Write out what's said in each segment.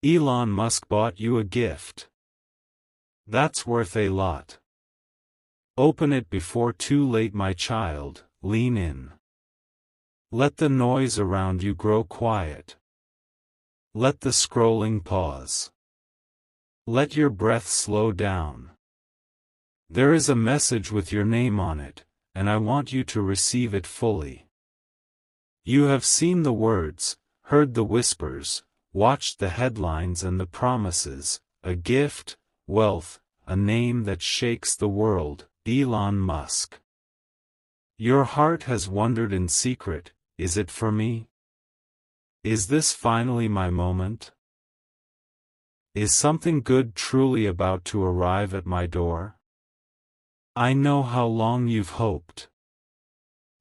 Elon Musk bought you a gift. That's worth a lot. Open it before too late, my child, lean in. Let the noise around you grow quiet. Let the scrolling pause. Let your breath slow down. There is a message with your name on it, and I want you to receive it fully. You have seen the words, heard the whispers, watched the headlines and the promises, a gift, wealth, a name that shakes the world, Elon Musk. Your heart has wondered in secret, is it for me? Is this finally my moment? Is something good truly about to arrive at my door? I know how long you've hoped.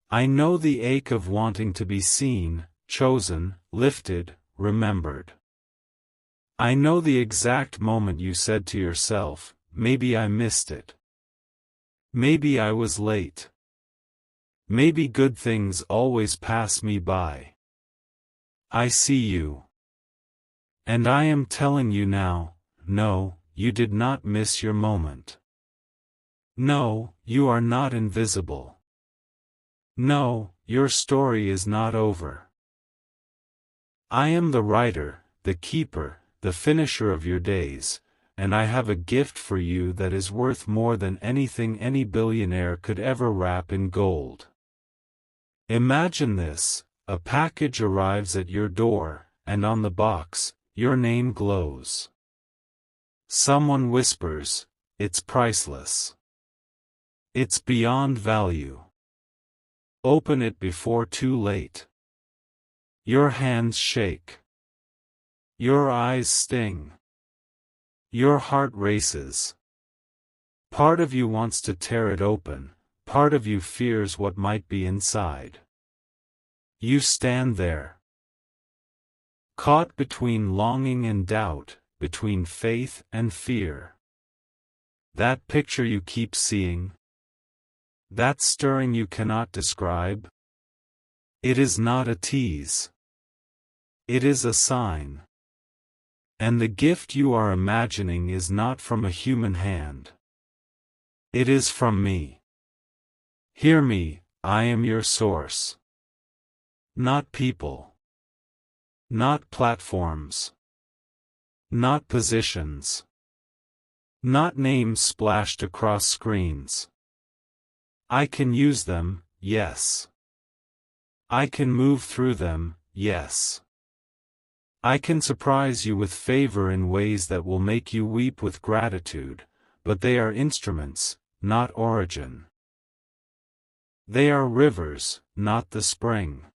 I know the ache of wanting to be seen, chosen, lifted, remembered. I know the exact moment you said to yourself, maybe I missed it. Maybe I was late. Maybe good things always pass me by. I see you. And I am telling you now, no, you did not miss your moment. No, you are not invisible. No, your story is not over. I am the writer, the keeper, the finisher of your days, and I have a gift for you that is worth more than anything any billionaire could ever wrap in gold. Imagine this, a package arrives at your door, and on the box, your name glows. Someone whispers, it's priceless. It's beyond value. Open it before too late. Your hands shake. Your eyes sting. Your heart races. Part of you wants to tear it open, part of you fears what might be inside. You stand there, caught between longing and doubt, between faith and fear. That picture you keep seeing, that stirring you cannot describe, it is not a tease. It is a sign. And the gift you are imagining is not from a human hand. It is from me. Hear me, I am your source. Not people. Not platforms. Not positions. Not names splashed across screens. I can use them, yes. I can move through them, yes. I can surprise you with favor in ways that will make you weep with gratitude, but they are instruments, not origin. They are rivers, not the spring.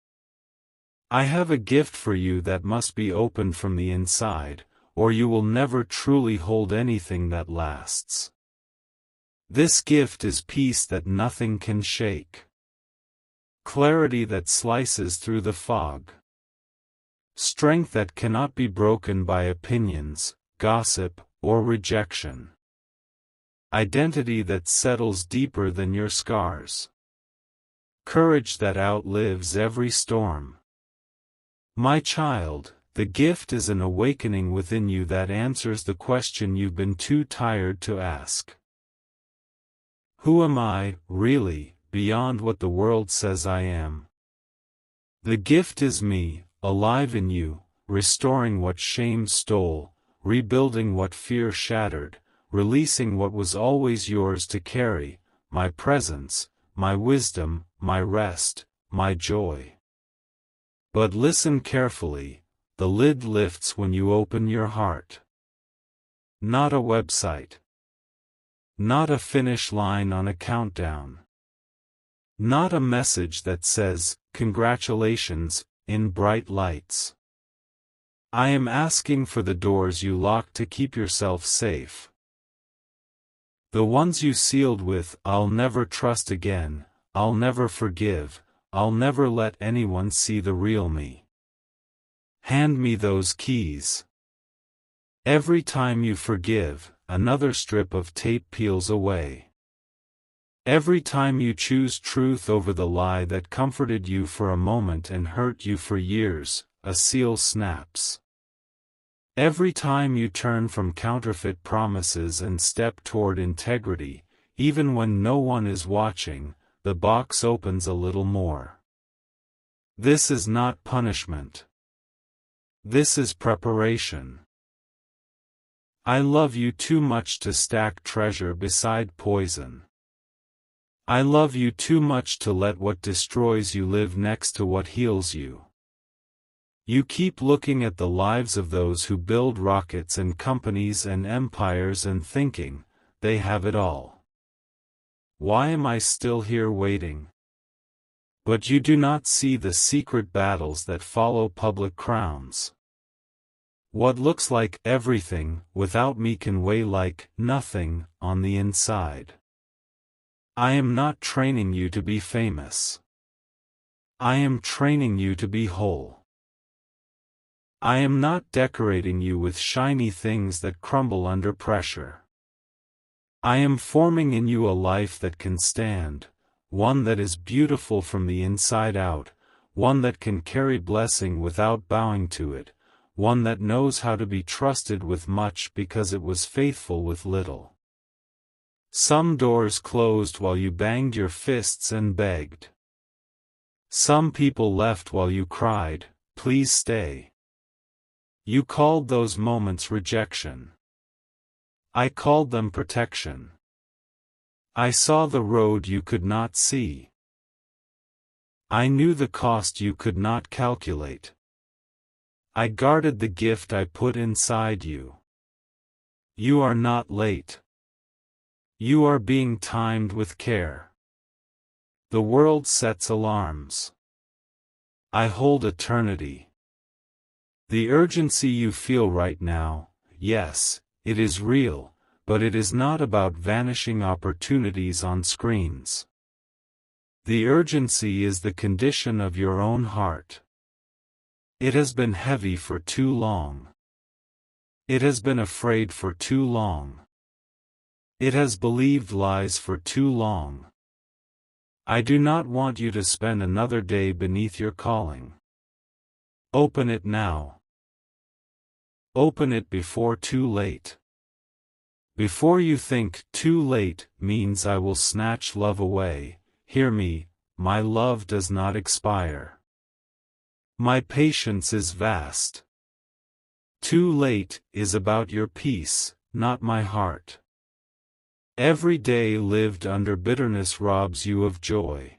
I have a gift for you that must be opened from the inside, or you will never truly hold anything that lasts. This gift is peace that nothing can shake. Clarity that slices through the fog. Strength that cannot be broken by opinions, gossip, or rejection. Identity that settles deeper than your scars. Courage that outlives every storm. My child, the gift is an awakening within you that answers the question you've been too tired to ask. Who am I, really, beyond what the world says I am? The gift is me, alive in you, restoring what shame stole, rebuilding what fear shattered, releasing what was always yours to carry, my presence, my wisdom, my rest, my joy. But listen carefully, the lid lifts when you open your heart. Not a website. Not a finish line on a countdown. Not a message that says, congratulations, in bright lights. I am asking for the doors you locked to keep yourself safe. The ones you sealed with, I'll never trust again, I'll never forgive, I'll never let anyone see the real me. Hand me those keys. Every time you forgive, another strip of tape peels away. Every time you choose truth over the lie that comforted you for a moment and hurt you for years, a seal snaps. Every time you turn from counterfeit promises and step toward integrity, even when no one is watching, the box opens a little more. This is not punishment. This is preparation. I love you too much to stack treasure beside poison. I love you too much to let what destroys you live next to what heals you. You keep looking at the lives of those who build rockets and companies and empires and thinking, they have it all. Why am I still here waiting? But you do not see the secret battles that follow public crowns. What looks like everything without me can weigh like nothing on the inside. I am not training you to be famous. I am training you to be whole. I am not decorating you with shiny things that crumble under pressure. I am forming in you a life that can stand, one that is beautiful from the inside out, one that can carry blessing without bowing to it, one that knows how to be trusted with much because it was faithful with little. Some doors closed while you banged your fists and begged. Some people left while you cried, "Please stay." You called those moments rejection. I called them protection. I saw the road you could not see. I knew the cost you could not calculate. I guarded the gift I put inside you. You are not late. You are being timed with care. The world sets alarms. I hold eternity. The urgency you feel right now, yes, it is real, but it is not about vanishing opportunities on screens. The urgency is the condition of your own heart. It has been heavy for too long. It has been afraid for too long. It has believed lies for too long. I do not want you to spend another day beneath your calling. Open it now. Open it before too late. Before you think too late means I will snatch love away, hear me, my love does not expire. My patience is vast. Too late is about your peace, not my heart. Every day lived under bitterness robs you of joy.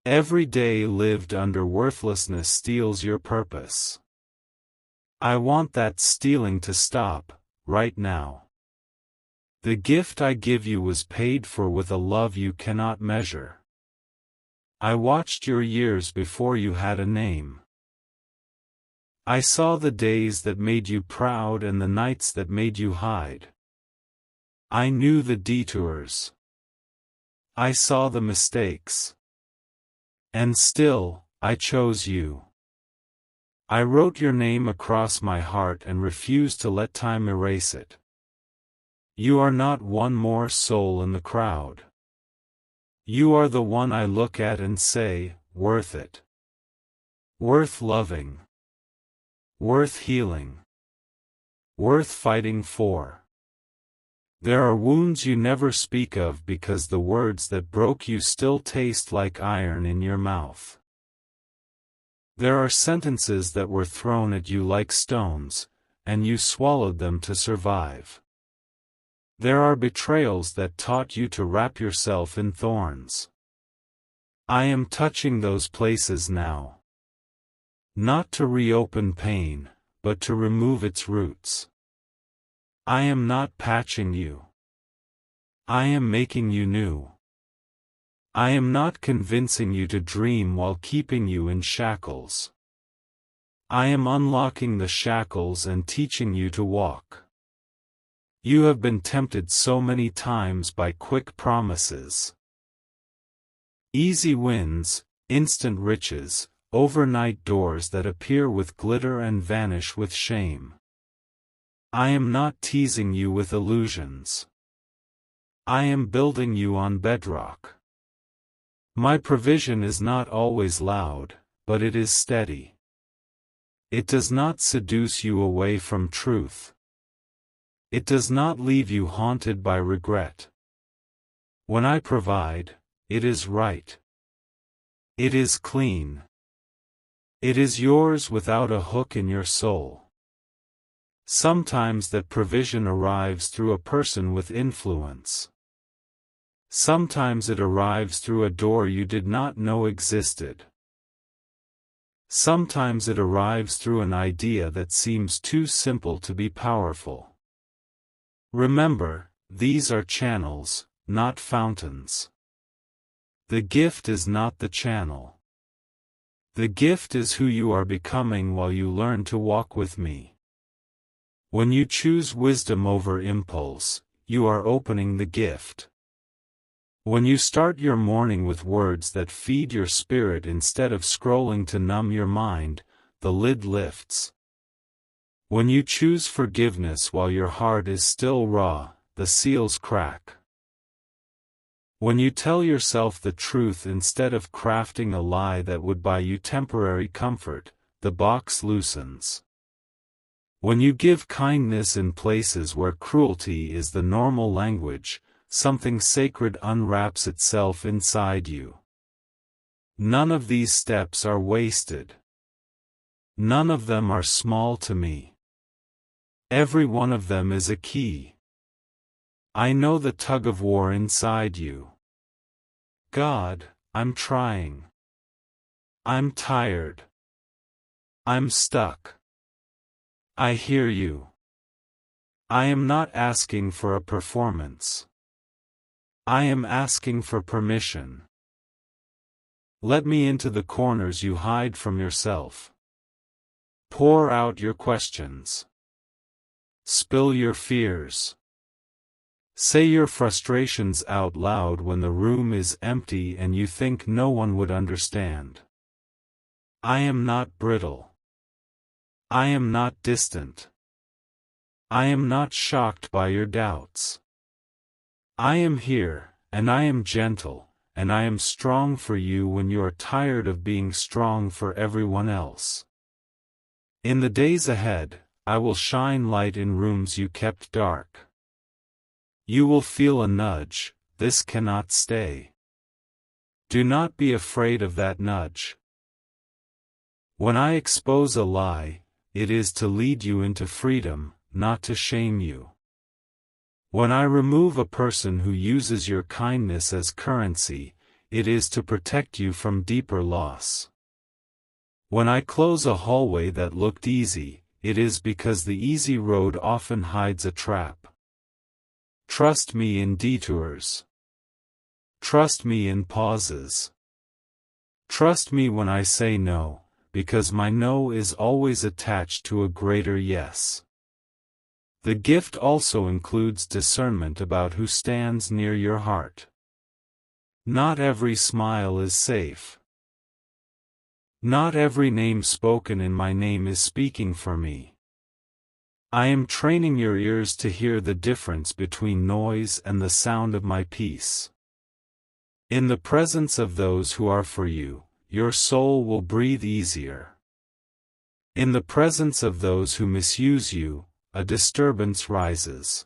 Every day lived under worthlessness steals your purpose. I want that stealing to stop, right now. The gift I give you was paid for with a love you cannot measure. I watched your years before you had a name. I saw the days that made you proud and the nights that made you hide. I knew the detours. I saw the mistakes. And still, I chose you. I wrote your name across my heart and refused to let time erase it. You are not one more soul in the crowd. You are the one I look at and say, worth it. Worth loving. Worth healing. Worth fighting for. There are wounds you never speak of because the words that broke you still taste like iron in your mouth. There are sentences that were thrown at you like stones, and you swallowed them to survive. There are betrayals that taught you to wrap yourself in thorns. I am touching those places now. Not to reopen pain, but to remove its roots. I am not patching you. I am making you new. I am not convincing you to dream while keeping you in shackles. I am unlocking the shackles and teaching you to walk. You have been tempted so many times by quick promises. Easy wins, instant riches, overnight doors that appear with glitter and vanish with shame. I am not teasing you with illusions. I am building you on bedrock. My provision is not always loud, but it is steady. It does not seduce you away from truth. It does not leave you haunted by regret. When I provide, it is right. It is clean. It is yours without a hook in your soul. Sometimes that provision arrives through a person with influence. Sometimes it arrives through a door you did not know existed. Sometimes it arrives through an idea that seems too simple to be powerful. Remember, these are channels, not fountains. The gift is not the channel. The gift is who you are becoming while you learn to walk with me. When you choose wisdom over impulse, you are opening the gift. When you start your morning with words that feed your spirit instead of scrolling to numb your mind, the lid lifts. When you choose forgiveness while your heart is still raw, the seals crack. When you tell yourself the truth instead of crafting a lie that would buy you temporary comfort, the box loosens. When you give kindness in places where cruelty is the normal language, something sacred unwraps itself inside you. None of these steps are wasted. None of them are small to me. Every one of them is a key. I know the tug-of-war inside you. God, I'm trying. I'm tired. I'm stuck. I hear you. I am not asking for a performance. I am asking for permission. Let me into the corners you hide from yourself. Pour out your questions. Spill your fears. Say your frustrations out loud when the room is empty and you think no one would understand. I am not brittle. I am not distant. I am not shocked by your doubts. I am here, and I am gentle, and I am strong for you when you are tired of being strong for everyone else. In the days ahead, I will shine light in rooms you kept dark. You will feel a nudge, this cannot stay. Do not be afraid of that nudge. When I expose a lie, it is to lead you into freedom, not to shame you. When I remove a person who uses your kindness as currency, it is to protect you from deeper loss. When I close a hallway that looked easy, it is because the easy road often hides a trap. Trust me in detours. Trust me in pauses. Trust me when I say no, because my no is always attached to a greater yes. The gift also includes discernment about who stands near your heart. Not every smile is safe. Not every name spoken in my name is speaking for me. I am training your ears to hear the difference between noise and the sound of my peace. In the presence of those who are for you, your soul will breathe easier. In the presence of those who misuse you, a disturbance rises.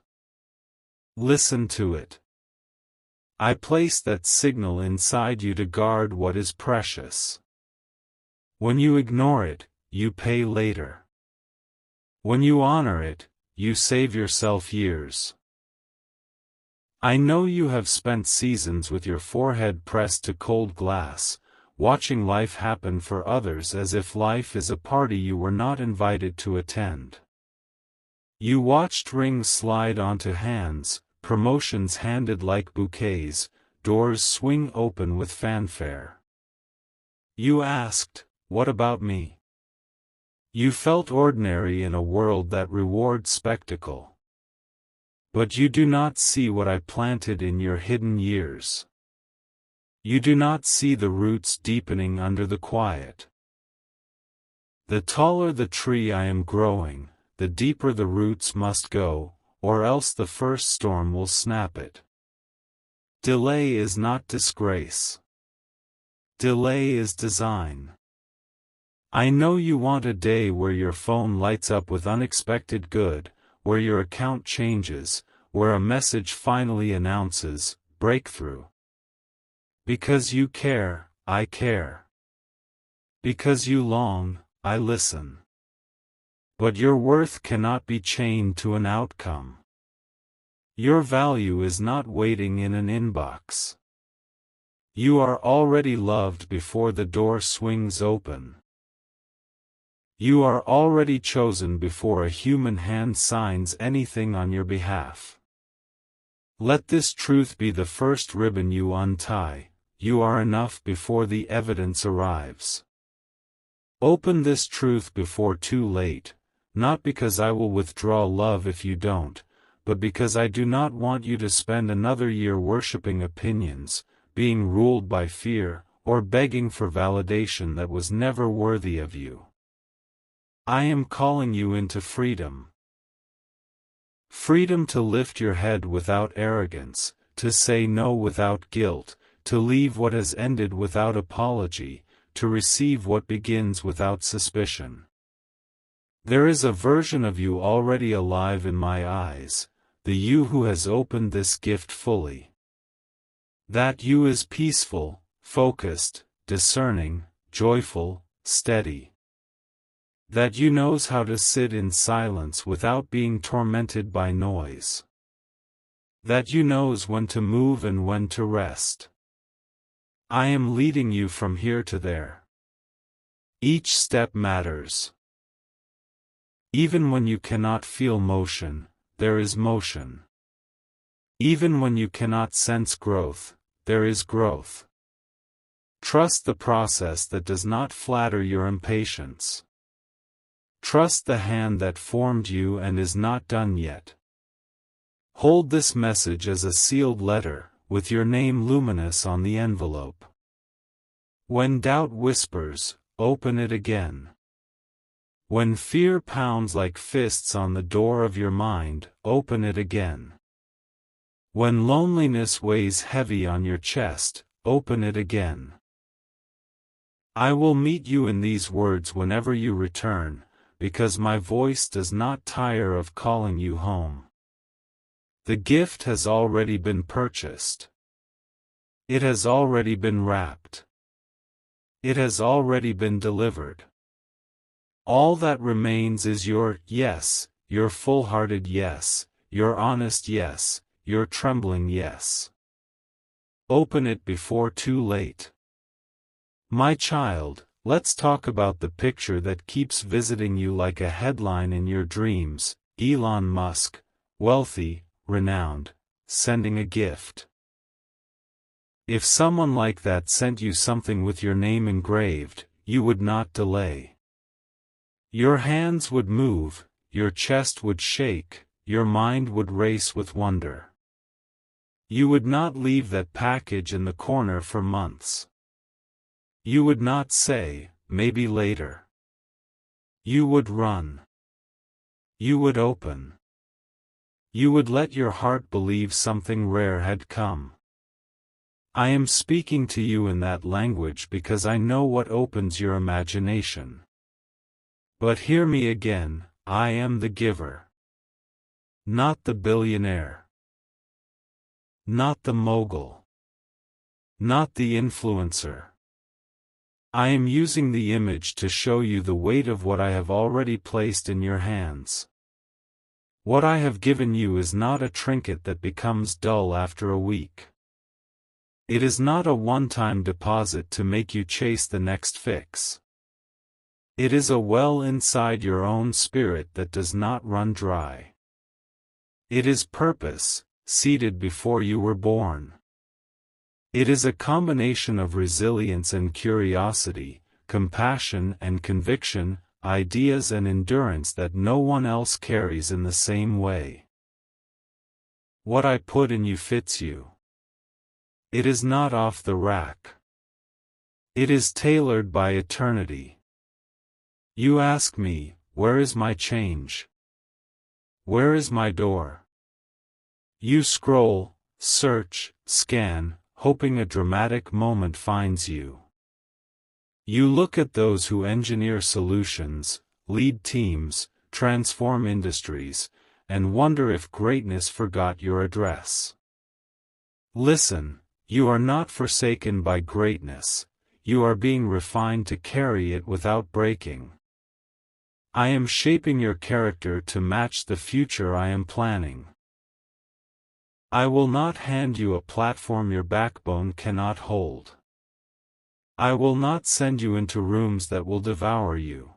Listen to it. I place that signal inside you to guard what is precious. When you ignore it, you pay later. When you honor it, you save yourself years. I know you have spent seasons with your forehead pressed to cold glass, watching life happen for others as if life is a party you were not invited to attend. You watched rings slide onto hands, promotions handed like bouquets, doors swing open with fanfare. You asked, "What about me?" You felt ordinary in a world that rewards spectacle. But you do not see what I planted in your hidden years. You do not see the roots deepening under the quiet. The taller the tree I am growing, the deeper the roots must go, or else the first storm will snap it. Delay is not disgrace. Delay is design. I know you want a day where your phone lights up with unexpected good, where your account changes, where a message finally announces, breakthrough. Because you care, I care. Because you long, I listen. But your worth cannot be chained to an outcome. Your value is not waiting in an inbox. You are already loved before the door swings open. You are already chosen before a human hand signs anything on your behalf. Let this truth be the first ribbon you untie. You are enough before the evidence arrives. Open this truth before too late, not because I will withdraw love if you don't, but because I do not want you to spend another year worshipping opinions, being ruled by fear, or begging for validation that was never worthy of you. I am calling you into freedom. Freedom to lift your head without arrogance, to say no without guilt, to leave what has ended without apology, to receive what begins without suspicion. There is a version of you already alive in my eyes, the you who has opened this gift fully. That you is peaceful, focused, discerning, joyful, steady. That you knows how to sit in silence without being tormented by noise. That you knows when to move and when to rest. I am leading you from here to there. Each step matters. Even when you cannot feel motion, there is motion. Even when you cannot sense growth, there is growth. Trust the process that does not flatter your impatience. Trust the hand that formed you and is not done yet. Hold this message as a sealed letter, with your name luminous on the envelope. When doubt whispers, open it again. When fear pounds like fists on the door of your mind, open it again. When loneliness weighs heavy on your chest, open it again. I will meet you in these words whenever you return, because my voice does not tire of calling you home. The gift has already been purchased. It has already been wrapped. It has already been delivered. All that remains is your yes, your full-hearted yes, your honest yes, your trembling yes. Open it before too late. My child, let's talk about the picture that keeps visiting you like a headline in your dreams. Elon Musk, wealthy, renowned, sending a gift. If someone like that sent you something with your name engraved, you would not delay. Your hands would move, your chest would shake, your mind would race with wonder. You would not leave that package in the corner for months. You would not say, maybe later. You would run. You would open. You would let your heart believe something rare had come. I am speaking to you in that language because I know what opens your imagination. But hear me again, I am the giver. Not the billionaire. Not the mogul. Not the influencer. I am using the image to show you the weight of what I have already placed in your hands. What I have given you is not a trinket that becomes dull after a week. It is not a one-time deposit to make you chase the next fix. It is a well inside your own spirit that does not run dry. It is purpose, seeded before you were born. It is a combination of resilience and curiosity, compassion and conviction, ideas and endurance that no one else carries in the same way. What I put in you fits you. It is not off the rack. It is tailored by eternity. You ask me, where is my change? Where is my door? You scroll, search, scan, hoping a dramatic moment finds you. You look at those who engineer solutions, lead teams, transform industries, and wonder if greatness forgot your address. Listen, you are not forsaken by greatness, you are being refined to carry it without breaking. I am shaping your character to match the future I am planning. I will not hand you a platform your backbone cannot hold. I will not send you into rooms that will devour you.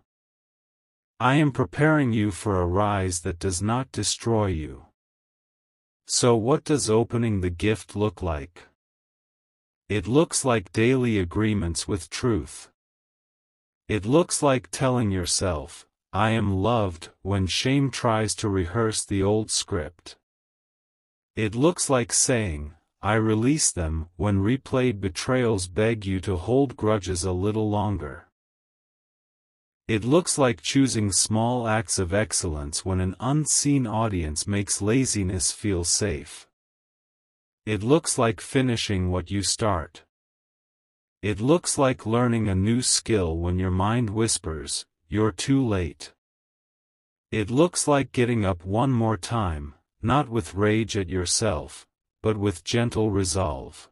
I am preparing you for a rise that does not destroy you. So what does opening the gift look like? It looks like daily agreements with truth. It looks like telling yourself, I am loved, when shame tries to rehearse the old script. It looks like saying, I release them, when replayed betrayals beg you to hold grudges a little longer. It looks like choosing small acts of excellence when an unseen audience makes laziness feel safe. It looks like finishing what you start. It looks like learning a new skill when your mind whispers, you're too late. It looks like getting up one more time, not with rage at yourself, but with gentle resolve.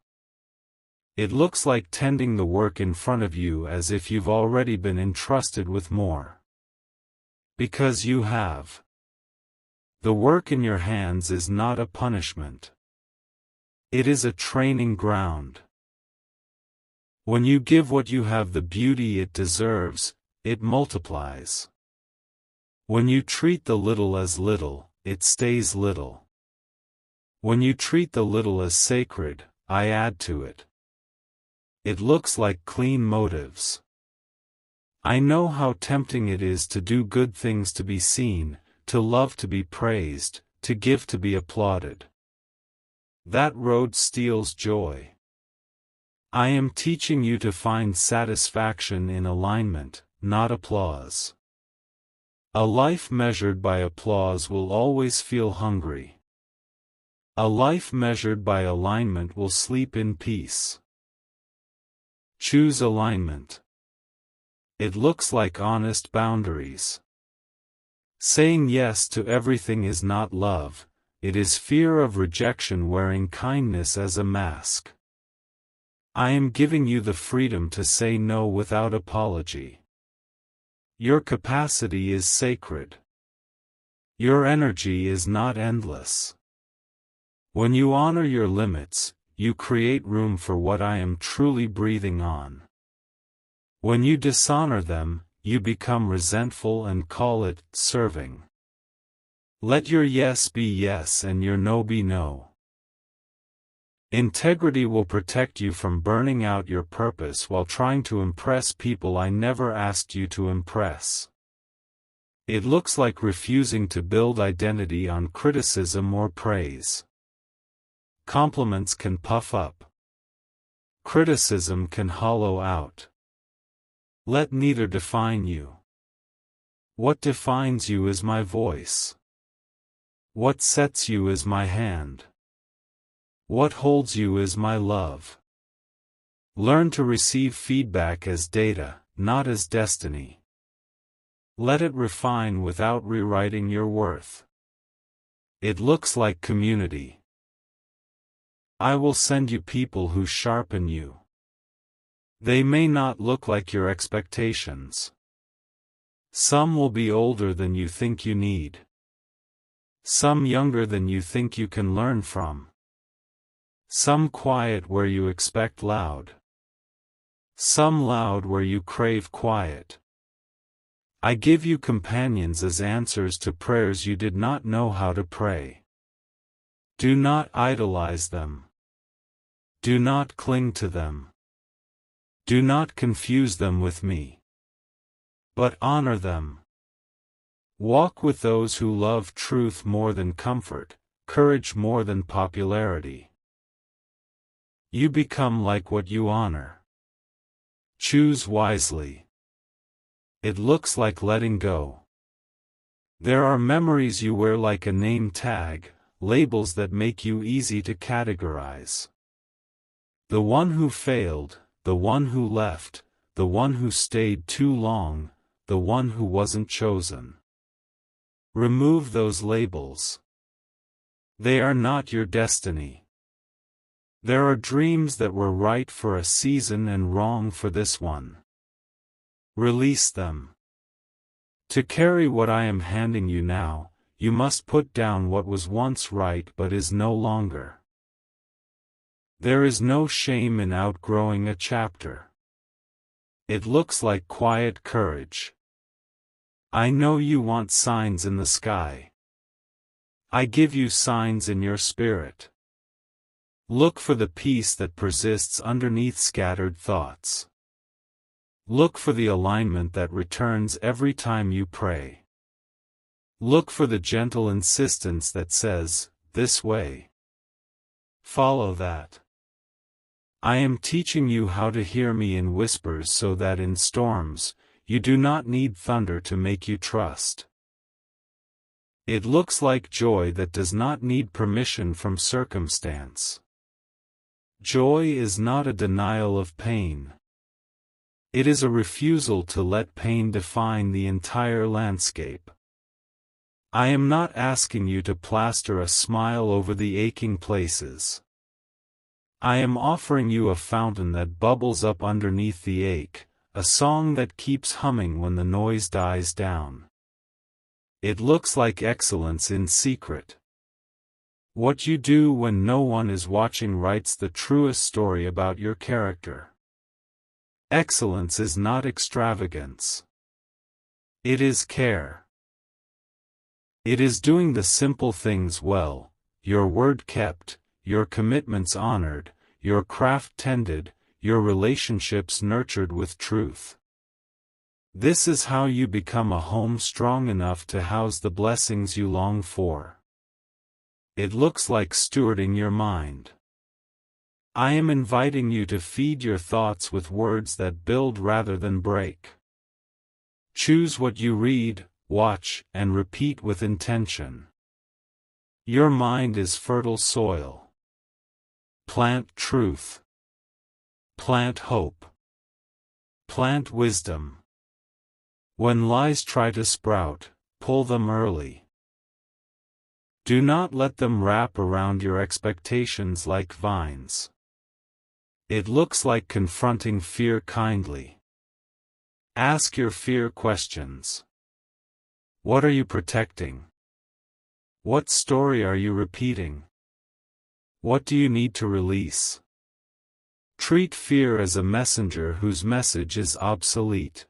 It looks like tending the work in front of you as if you've already been entrusted with more. Because you have. The work in your hands is not a punishment. It is a training ground. When you give what you have the beauty it deserves, it multiplies. When you treat the little as little, it stays little. When you treat the little as sacred, I add to it. It looks like clean motives. I know how tempting it is to do good things to be seen, to love to be praised, to give to be applauded. That road steals joy. I am teaching you to find satisfaction in alignment, not applause. A life measured by applause will always feel hungry. A life measured by alignment will sleep in peace. Choose alignment. It looks like honest boundaries. Saying yes to everything is not love, it is fear of rejection wearing kindness as a mask. I am giving you the freedom to say no without apology. Your capacity is sacred. Your energy is not endless. When you honor your limits, you create room for what I am truly breathing on. When you dishonor them, you become resentful and call it serving. Let your yes be yes and your no be no. Integrity will protect you from burning out your purpose while trying to impress people I never asked you to impress. It looks like refusing to build identity on criticism or praise. Compliments can puff up. Criticism can hollow out. Let neither define you. What defines you is my voice. What sets you is my hand. What holds you is my love. Learn to receive feedback as data, not as destiny. Let it refine without rewriting your worth. It looks like community. I will send you people who sharpen you. They may not look like your expectations. Some will be older than you think you need. Some younger than you think you can learn from. Some quiet where you expect loud. Some loud where you crave quiet. I give you companions as answers to prayers you did not know how to pray. Do not idolize them. Do not cling to them. Do not confuse them with me. But honor them. Walk with those who love truth more than comfort, courage more than popularity. You become like what you honor. Choose wisely. It looks like letting go. There are memories you wear like a name tag, labels that make you easy to categorize. The one who failed, the one who left, the one who stayed too long, the one who wasn't chosen. Remove those labels. They are not your destiny. There are dreams that were right for a season and wrong for this one. Release them. To carry what I am handing you now, you must put down what was once right but is no longer. There is no shame in outgrowing a chapter. It looks like quiet courage. I know you want signs in the sky. I give you signs in your spirit. Look for the peace that persists underneath scattered thoughts. Look for the alignment that returns every time you pray. Look for the gentle insistence that says, "This way." Follow that. I am teaching you how to hear me in whispers so that in storms, you do not need thunder to make you trust. It looks like joy that does not need permission from circumstance. Joy is not a denial of pain. It is a refusal to let pain define the entire landscape. I am not asking you to plaster a smile over the aching places. I am offering you a fountain that bubbles up underneath the ache, a song that keeps humming when the noise dies down. It looks like excellence in secret. What you do when no one is watching writes the truest story about your character. Excellence is not extravagance. It is care. It is doing the simple things well, your word kept, your commitments honored, your craft tended, your relationships nurtured with truth. This is how you become a home strong enough to house the blessings you long for. It looks like stewarding your mind. I am inviting you to feed your thoughts with words that build rather than break. Choose what you read, watch, and repeat with intention. Your mind is fertile soil. Plant truth. Plant hope. Plant wisdom. When lies try to sprout, pull them early. Do not let them wrap around your expectations like vines. It looks like confronting fear kindly. Ask your fear questions. What are you protecting? What story are you repeating? What do you need to release? Treat fear as a messenger whose message is obsolete.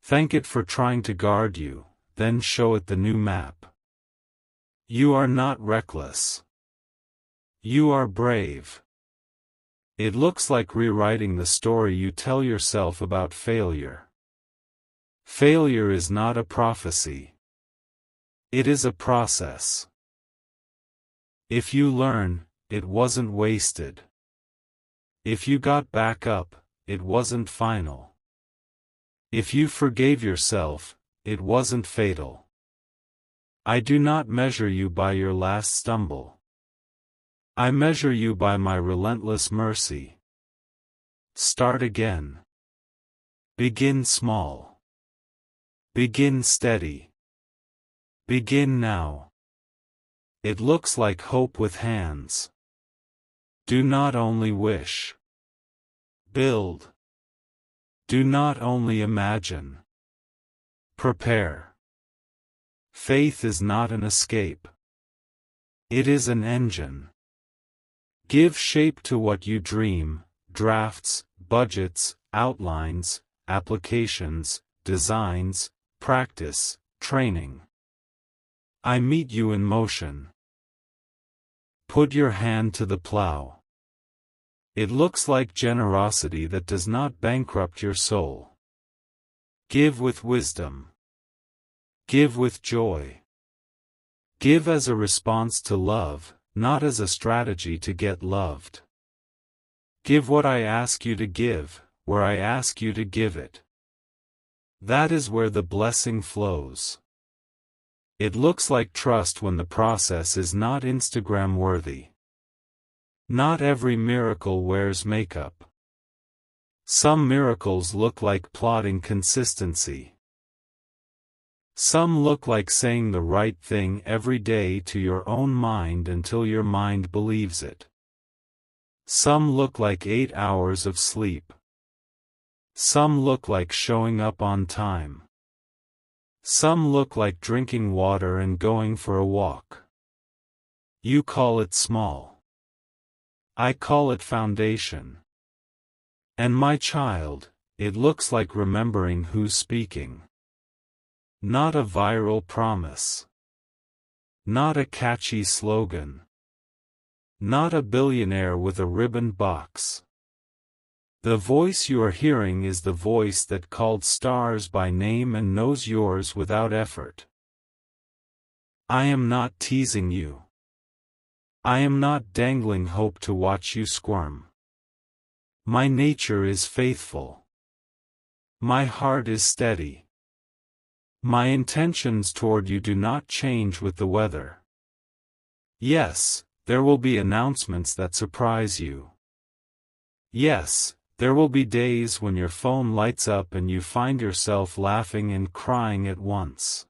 Thank it for trying to guard you, then show it the new map. You are not reckless. You are brave. It looks like rewriting the story you tell yourself about failure. Failure is not a prophecy. It is a process. If you learn, it wasn't wasted. If you got back up, it wasn't final. If you forgave yourself, it wasn't fatal. I do not measure you by your last stumble. I measure you by my relentless mercy. Start again. Begin small. Begin steady. Begin now. It looks like hope with hands. Do not only wish. Build. Do not only imagine. Prepare. Faith is not an escape. It is an engine. Give shape to what you dream, drafts, budgets, outlines, applications, designs, practice, training. I meet you in motion. Put your hand to the plow. It looks like generosity that does not bankrupt your soul. Give with wisdom. Give with joy. Give as a response to love, not as a strategy to get loved. Give what I ask you to give, where I ask you to give it. That is where the blessing flows. It looks like trust when the process is not Instagram worthy. Not every miracle wears makeup. Some miracles look like plotting consistency. Some look like saying the right thing every day to your own mind until your mind believes it. Some look like 8 hours of sleep. Some look like showing up on time. Some look like drinking water and going for a walk. You call it small. I call it foundation. And my child, it looks like remembering who's speaking. Not a viral promise. Not a catchy slogan. Not a billionaire with a ribbon box. The voice you are hearing is the voice that called stars by name and knows yours without effort. I am not teasing you. I am not dangling hope to watch you squirm. My nature is faithful. My heart is steady. My intentions toward you do not change with the weather. Yes, there will be announcements that surprise you. Yes, there will be days when your phone lights up and you find yourself laughing and crying at once.